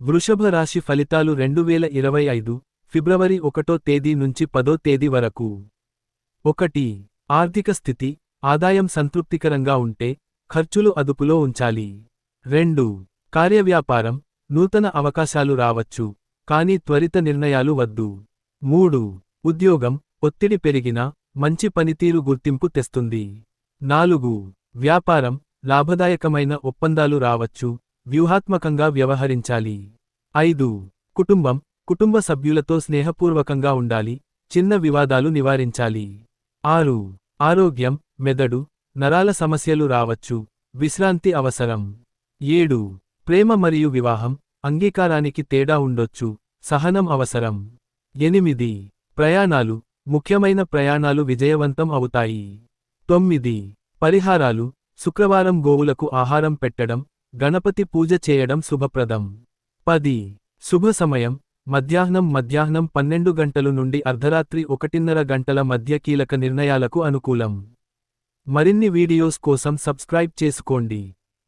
వృషభ రాశి ఫలితాలు 2025 ఫిబ్రవరి 1వ తేదీ నుంచి 10వ తేదీ వరకు. 1. ఆర్థిక స్థితి, ఆదాయం సంతృప్తికరంగా ఉంటే, ఖర్చులు అదుపులో ఉంచాలి. 2. కార్యవ్యాపారం, నూతన అవకాశాలు రావచ్చు, కానీ త్వరిత నిర్ణయాలు వద్దు. 3. ఉద్యోగం, ఒత్తిడి పెరిగినా, మంచి పనితీరు గుర్తింపు తెస్తుంది. 4. వ్యాపారం, లాభదాయకమైన ఒప్పందాలు రావచ్చు, వ్యూహాత్మకంగా వ్యవహరించాలి. 5. కుటుంబం, కుటుంబ సభ్యులతో స్నేహపూర్వకంగా ఉండాలి, చిన్న వివాదాలు నివారించాలి. 6. ఆరోగ్యం, మెదడు, నరాల సమస్యలు రావచ్చు, విశ్రాంతి అవసరం. 7. ప్రేమ మరియు వివాహం, అంగీకారానికి తేడా ఉండొచ్చు, సహనం అవసరం. 8. ప్రయాణాలు, ముఖ్యమైన ప్రయాణాలు విజయవంతం అవుతాయి. 9. పరిహారాలు, శుక్రవారం గోవులకు ఆహారం పెట్టడం, గణపతి పూజ చేయడం శుభప్రదం. 10. శుభ సమయం, మధ్యాహ్నం 12 గంటలు నుండి అర్ధరాత్రి 1:30 గంటల మధ్య కీలక నిర్ణయాలకు అనుకూలం. మరిన్ని వీడియోస్ కోసం సబ్స్క్రైబ్ చేసుకోండి.